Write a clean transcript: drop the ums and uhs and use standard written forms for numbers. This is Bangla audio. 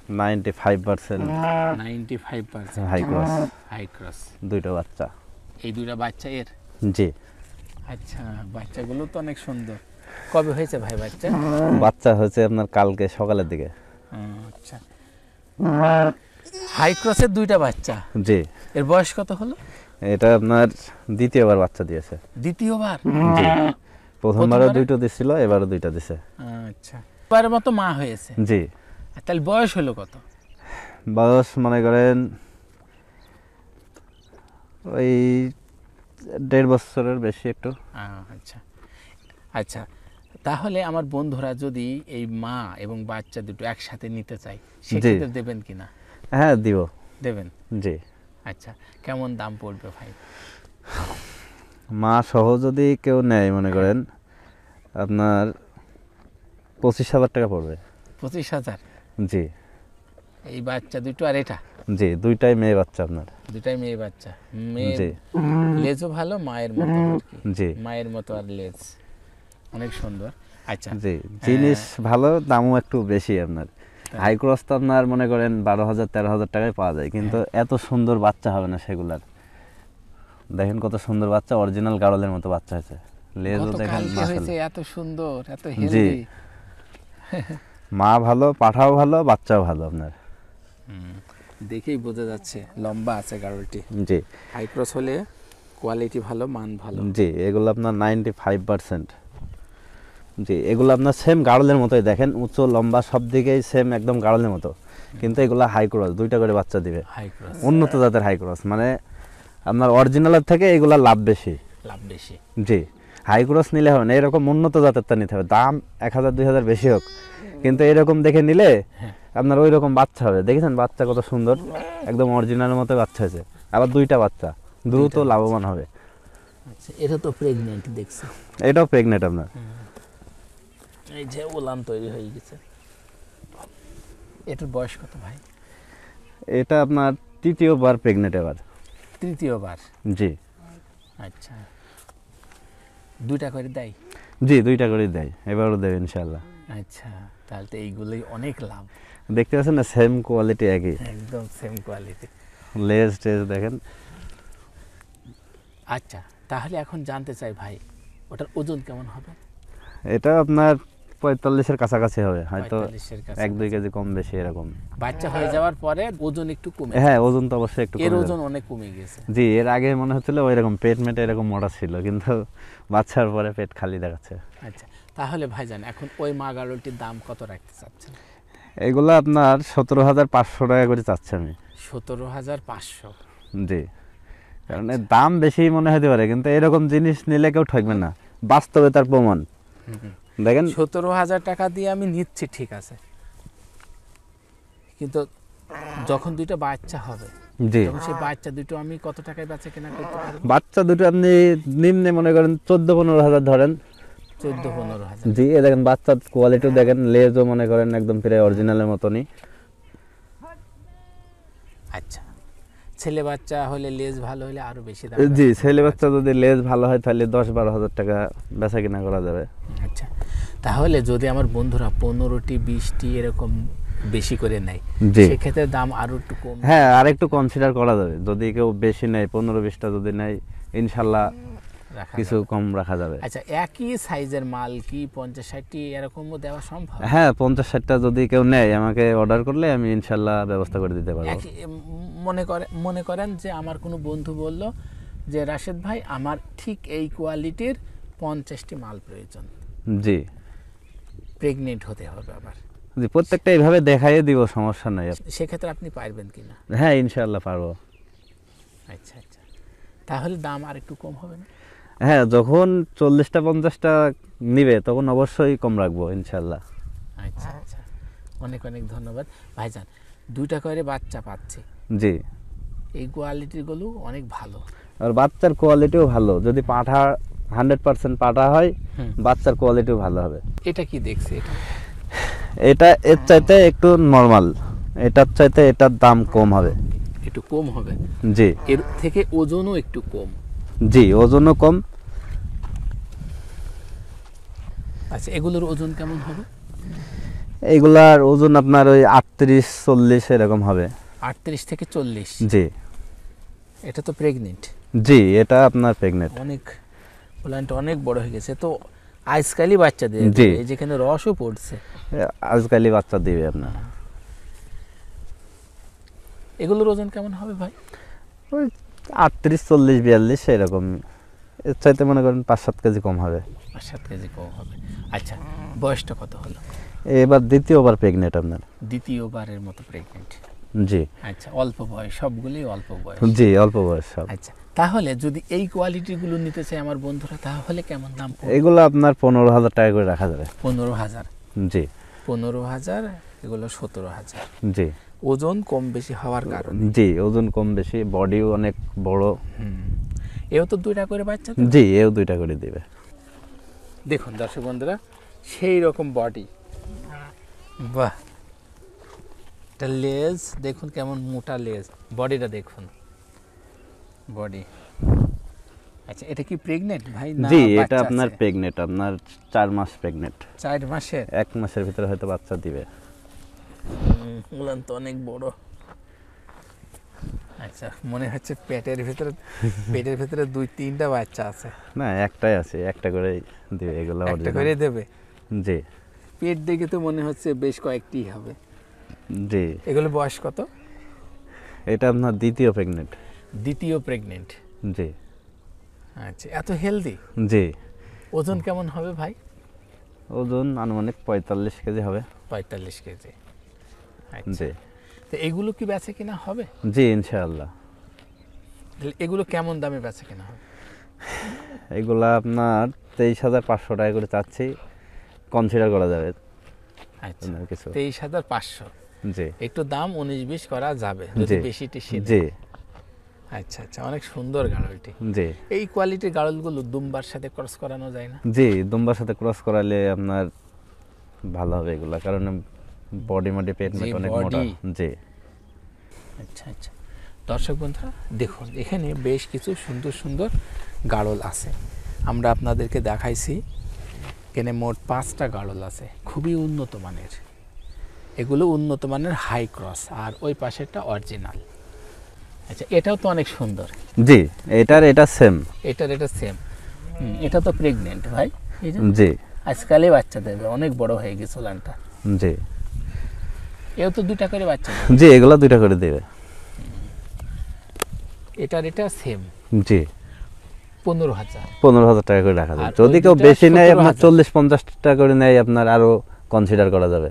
95% 95% হাই ক্রস, হাই ক্রস। দুইটা বাচ্চা। এই দুইটা বাচ্চা এর? জি। আচ্ছা, বাচ্চাগুলো তো অনেক সুন্দর। কবে হয়েছে ভাই বাচ্চা? বাচ্চা হয়েছে আপনার কালকে সকালের দিকে। আচ্ছা, হাই ক্রসের দুইটা বাচ্চা। জি। এর বয়স কত হলো? এটা আপনার দ্বিতীয়বার বাচ্চা দিয়েছে। দ্বিতীয়বার? জি। প্রথমবারও দুইটা দিছিল, এবারও দুইটা দিছে। আচ্ছা, এবারের মতো মা হয়েছে? জি। তাহলে বয়স হলো কত? বয়স মনে করেন ওই 1.5 বছরের বেশি একটু। আচ্ছা আচ্ছা, তাহলে আমার বন্ধুরা যদি এই মা এবং বাচ্চা দুটো একসাথে নিতে চায় সেক্ষেত্রে দেবেন কিনা? হ্যাঁ, দিব। দেবেন? জি। আচ্ছা, কেমন দাম পড়বে ভাই? মা সহ যদি কেউ নেয় মনে করেন আপনার 25,000 টাকা পড়বে। 25,000? জি। এই বাচ্চা দুটো আর এটা? জি, দুইটাই মেয়ে বাচ্চা আপনার। দুটাই মেয়ে বাচ্চা। মেয়ে জি। লেজও ভালো, মায়ের মতো আর কি। জি। মায়ের মতো আর লেজ, অনেক সুন্দর। আচ্ছা। জি, জিনিস ভালো, দামও একটু বেশি আপনার। হাই ক্রস তো আপনার মনে করেন 12,000-13,000 টাকায় পাওয়া যায়, কিন্তু এত সুন্দর বাচ্চা হবে না সেগুলার। দেখেন কত সুন্দর বাচ্চা, অরিজিনাল গাড়লের মতো বাচ্চা হয়েছে। লেজও দেখেন হয়েছে এত সুন্দর, এত হেলদি। জি। মা ভালো, পাঠাও ভালো, বাচ্চাও ভালো আপনার। দেখেই বোঝা যাচ্ছে লম্বা আছে গাড়লটি। জি। হাই ক্রস হলে কোয়ালিটি ভালো, মান ভালো। জি, এগুলো আপনার 95%। জি, এগুলো আপনার সেম গাড়লের মতোই, দেখেন উঁচু লম্বা সব দিকেই সেম একদম গাড়লের মতো, কিন্তু এগুলো হাই ক্রস, দুইটা করে বাচ্চা দিবে। হাই ক্রস, উন্নত জাতের হাই ক্রস, মানে আপনার অরিজিনালের থেকে এগুলা লাভ বেশি। লাভ বেশি? জি। হাই ক্রস নিলে হবে না, এরকম উন্নত জাতেরটা নিতে হবে, দাম 1,000-2,000 বেশি হোক, কিন্তু এরকম দেখে নিলে আপনার ওই রকম বাচ্চা হবে। দেখেছেন বাচ্চা কত সুন্দর, একদম অরিজিনালের মতো বাচ্চা হয়েছে, আবার দুইটা বাচ্চা, দ্রুত লাভবান হবে। আচ্ছা, এটা তো প্রেগনেন্ট দেখছি। এটাও প্রেগনেন্ট আপনার। এই যে ওলান তৈরি হয়ে গেছে। এটার বয়স কত ভাই? এটা আপনার তৃতীয়বার প্রেগনেন্ট এবার। তৃতীয়বার? জি। আচ্ছা, দুইটা করে দেয়? জি, দুইটা করে দেয়, এবারও দেবে ইনশাআল্লাহ। আচ্ছা, তাহলে তো এইগুলোই অনেক লাভ। দেখতে পাচ্ছেন না, সেম কোয়ালিটি, একই একদম সেম কোয়ালিটি। লেজ টেজ দেখেন। আচ্ছা, তাহলে এখন জানতে চাই ভাই, ওটার ওজন কেমন হবে? এটা আপনার 45-এর কাছাকাছি হবে, হয়তো 45-এর কাছে। 1-2 কেজি কম বেশি এরকম। বাচ্চা হয়ে যাওয়ার পরে ওজন একটু কমে? হ্যাঁ, ওজন তো অবশ্যই একটু এর কমে ওজন যাবে। অনেক কমে গেছে। জি, এর আগে মনে হচ্ছিল ওই রকম পেট মেটে এরকম মোটা ছিল, কিন্তু বাচ্চার পরে পেট খালি দেখাচ্ছে। আচ্ছা, তাহলে ভাইজান এখন ওই মা গাড়লটির দাম কত রাখতে চাচ্ছেন? এগুলো আপনার 17,500 টাকা করে চাচ্ছি আমি। 17,500? জি। কারণ এর দাম বেশি মনে হতে পারে, কিন্তু এরকম জিনিস নিলে কেউ ঠকবে না, বাস্তবে তার প্রমাণ। দেখেন 17,000 টাকা দিয়ে আমি নিচ্ছি, ঠিক আছে, কিন্তু যখন দুইটা বাচ্চা হবে, জি, তখন সেই বাচ্চা দুটো আমি কত টাকায় বেচা কেনা করতে পারবো? বাচ্চা দুটো আপনি নিম্নে মনে করেন 14-15 হাজার ধরেন। 14-15 হাজার? জি, এ দেখেন বাচ্চার কোয়ালিটিও দেখেন, লেজও মনে করেন একদম প্রায় অরিজিনালের মতনই। আচ্ছা, ছেলে বাচ্চা হলে, লেজ ভালো হলে আরো বেশি দাম? জি, ছেলে বাচ্চা যদি লেজ ভালো হয় তাহলে 10-12 হাজার টাকা বেচা কিনা করা যাবে। আচ্ছা, তাহলে যদি আমার বন্ধুরা 15টি 20টি এরকম বেশি করে নেয়, সেক্ষেত্রে দাম আরো একটু কম? হ্যাঁ, আর একটু কনসিডার করা যাবে, যদি কেউ বেশি নেয়, 15-20টা যদি নেয়, ইনশাল্লাহ কিছু কম রাখা যাবে। আচ্ছা, একই সাইজের মাল কি 50-60টি এরকমও দেওয়া সম্ভব? হ্যাঁ, 50-60টা যদি কেউ নেয় আমাকে অর্ডার করলে আমি ইনশাল্লাহ ব্যবস্থা করে দিতে পারবো। মনে করেন যে আমার কোনো বন্ধু বলল যে রাশেদ ভাই, আমার ঠিক এই কোয়ালিটির 50টি মাল প্রয়োজন। জি। প্রেগনেন্ট হতে হবে আবার? জি, প্রত্যেকটা এইভাবে দেখাইয়ে দিব, সমস্যা নাই। সেক্ষেত্রে আপনি পারবেন কিনা? হ্যাঁ, ইনশাল্লাহ পারবো। আচ্ছা আচ্ছা, তাহলে দাম আর একটু কম হবে না? হ্যাঁ, যখন 40-50টা নিবে তখন অবশ্যই কম রাখবো ইনশাল্লাহ। আচ্ছা আচ্ছা, অনেক অনেক ধন্যবাদ ভাইজান। দুইটা করে বাচ্চা পাচ্ছি। জি। এই কোয়ালিটিগুলো অনেক ভালো, আর বাচ্চার কোয়ালিটিও ভালো, যদি পাঠা 100% পাঠা হয় বাচ্চার কোয়ালিটিও ভালো হবে। এটা কি দেখছি? এটা এর চাইতে একটু নরমাল, এটার চাইতে এটার দাম কম হবে। একটু কম হবে? জি। এর থেকে ওজনও একটু কম? জি, ওজনও কম। আচ্ছা, এগুলোর ওজন কেমন হবে? এইগুলার ওজন আপনার ওই 38-40 এরকম হবে। 38 থেকে 40। জি এটা তো প্রেগনেন্ট। জি, এটা আপনার প্রেগনেন্ট। অনেক প্লান্ট অনেক বড় হয়ে গেছে, তো আজকালই বাচ্চা দিয়ে জি। এই যেখানে রসও পড়ছে। আজকালই বাচ্চা দিবে আপনার। এগুলোর ওজন কেমন হবে ভাই? ওই 38-40-42 এরকম, এর চাইতে মনে করেন 5-7 কেজি কম হবে। 7 কেজি কম হবে। আচ্ছা, বয়সটা কত হলো? এবার দ্বিতীয়বার প্রেগনেন্ট আপনার। দ্বিতীয়বারের মতো প্রেগনেন্ট। জি আচ্ছা, অল্প বয়স, সবগুলোই অল্প বয়স। জি, অল্প বয়স সব। আচ্ছা, তাহলে যদি এই কোয়ালিটিগুলো নিতে চায় আমার বন্ধুরা, তাহলে কেমন দাম পড়বে? এগুলো আপনার 15,000 টাকা করে রাখা যাবে। 15,000। জি 15,000, এগুলো 17,000। জি ওজন কম বেশি হওয়ার কারণে। জি, ওজন কম বেশি, বডিও অনেক বড়। এও তো 2টা করে বাচ্চা দেবে। জি, এও 2টা করে দিবে। দেখুন দর্শক বন্ধুরা, সেই রকম বডি, বাহ, এটা লেজ দেখুন কেমন মোটা লেজ, বডিটা দেখুন, বডি। আচ্ছা, এটা কি প্রেগনেন্ট ভাই না? জি, বাচ্চা এটা আপনার আছে? প্রেগনেন্ট, আপনার 4 মাস প্রেগনেন্ট। 4 মাসের। 1 মাসের ভিতরে হয়তো বাচ্চা দিবে। উলান তো অনেক বড়। আচ্ছা, মনে হচ্ছে পেটের ভিতরে 2-3টা বাচ্চা আছে। না, একটাই আছে, একটা করে দিবে এগুলো একটা original। করে দেবে। জি পেট দেখে তো মনে হচ্ছে বেশ কয়েকটি হবে। জি, এগুলো বয়স কত? এটা আপনার দ্বিতীয় প্রেগনেন্ট। দ্বিতীয় প্রেগনেন্ট। জি আচ্ছা, এত হেলদি। জি, ওজন কেমন হবে ভাই? ওজন আনুমানিক 45 কেজি হবে। 45 কেজি। আচ্ছা, জি তো এগুলো কি বেচে কিনা হবে? জি, ইনশাআল্লাহ। তাহলে এগুলো কেমন দামে বেচে কিনা হবে? এগুলা আপনার 23,500 টাকা করে চাচ্ছি, কনসিডার করা যাবে আচ্ছা, অন্য কিছু। 23,500। জি একটু দাম 19-20 করা যাবে যদি জি বেশি টেশি দেয়। জি আচ্ছা আচ্ছা, অনেক সুন্দর গাড়লটি। জি এই কোয়ালিটির গাড়লগুলো দুম্বার সাথে ক্রস করানো যায় না? জি, দুম্বার সাথে ক্রস করালে আপনার ভালো হবে এগুলা, কারণ বডি মডি পেট জি, মেট অনেক মোটা। body। জি আচ্ছা আচ্ছা, দর্শক বন্ধুরা দেখুন, এখানে বেশ কিছু সুন্দর সুন্দর গাড়ল আছে। আমরা আপনাদেরকে দেখাইছি, এখানে মোট 5টা গাড়ল আছে, খুবই উন্নত মানের। এগুলো উন্নত মানের হাই ক্রস, আর ওই পাশেরটা অরিজিনাল। আচ্ছা, এটাও তো অনেক সুন্দর। জি, এটা সেম। এটা সেম। এটা তো প্রেগনেন্ট ভাই। এই যে জি আজকালই বাচ্চা দেবে, অনেক বড় হয়ে গেছে লানটা। জি এও তো 2টা করে বাচ্চা দেবে। জি, এগুলা 2টা করে দেবে। এটা সেম। জি, 15,000। 15,000 টাকা করে রাখা যাবে। আর যদি ওই কেউ দুইটা বেশি নেয়, আপনার 17,000। 40-50 টাকা করে নেয়, আপনার আরো কনসিডার করা যাবে।